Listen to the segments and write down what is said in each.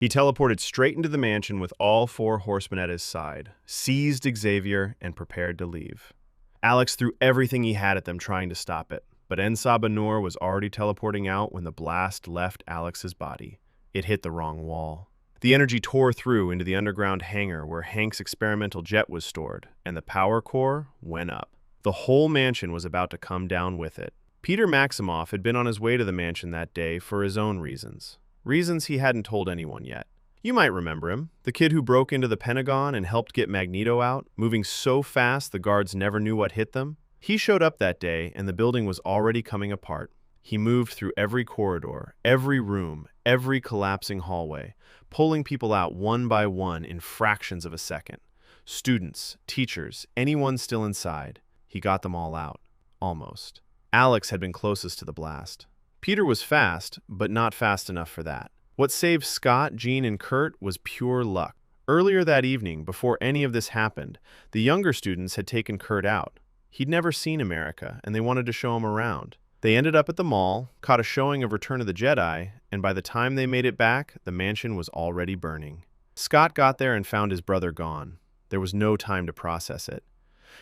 He teleported straight into the mansion with all four horsemen at his side, seized Xavier, and prepared to leave. Alex threw everything he had at them trying to stop it, but Ensabanur was already teleporting out when the blast left Alex's body. It hit the wrong wall. The energy tore through into the underground hangar where Hank's experimental jet was stored, and the power core went up. The whole mansion was about to come down with it. Peter Maximoff had been on his way to the mansion that day for his own reasons. Reasons he hadn't told anyone yet. You might remember him, the kid who broke into the Pentagon and helped get Magneto out, moving so fast the guards never knew what hit them. He showed up that day and the building was already coming apart. He moved through every corridor, every room, every collapsing hallway, pulling people out one by one in fractions of a second. Students, teachers, anyone still inside. He got them all out. Almost. Alex had been closest to the blast. Peter was fast, but not fast enough for that. What saved Scott, Jean, and Kurt was pure luck. Earlier that evening, before any of this happened, the younger students had taken Kurt out. He'd never seen America, and they wanted to show him around. They ended up at the mall, caught a showing of Return of the Jedi, and by the time they made it back, the mansion was already burning. Scott got there and found his brother gone. There was no time to process it.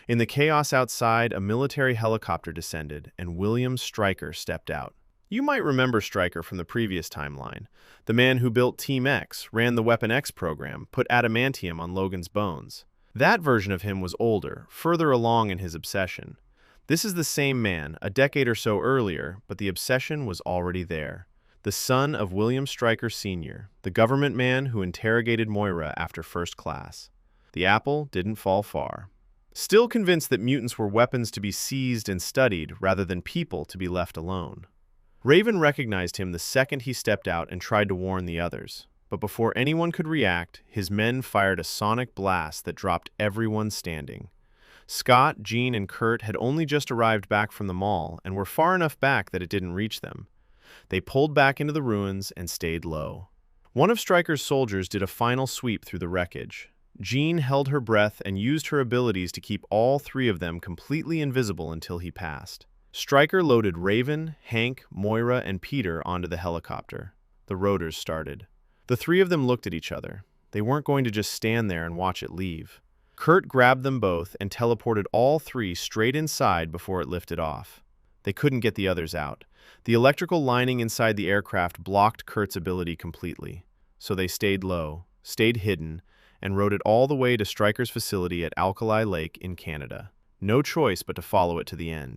In the chaos outside, a military helicopter descended, and William Stryker stepped out. You might remember Stryker from the previous timeline, the man who built Team X, ran the Weapon X program, put adamantium on Logan's bones. That version of him was older, further along in his obsession. This is the same man, a decade or so earlier, but the obsession was already there. The son of William Stryker Sr., the government man who interrogated Moira after first class. The apple didn't fall far. Still convinced that mutants were weapons to be seized and studied rather than people to be left alone. Raven recognized him the second he stepped out and tried to warn the others. But before anyone could react, his men fired a sonic blast that dropped everyone standing. Scott, Jean, and Kurt had only just arrived back from the mall and were far enough back that it didn't reach them. They pulled back into the ruins and stayed low. One of Stryker's soldiers did a final sweep through the wreckage. Jean held her breath and used her abilities to keep all three of them completely invisible until he passed. Stryker loaded Raven, Hank, Moira, and Peter onto the helicopter. The rotors started. The three of them looked at each other. They weren't going to just stand there and watch it leave. Kurt grabbed them both and teleported all three straight inside before it lifted off. They couldn't get the others out. The electrical lining inside the aircraft blocked Kurt's ability completely. So they stayed low, stayed hidden, and rode it all the way to Stryker's facility at Alkali Lake in Canada. No choice but to follow it to the end.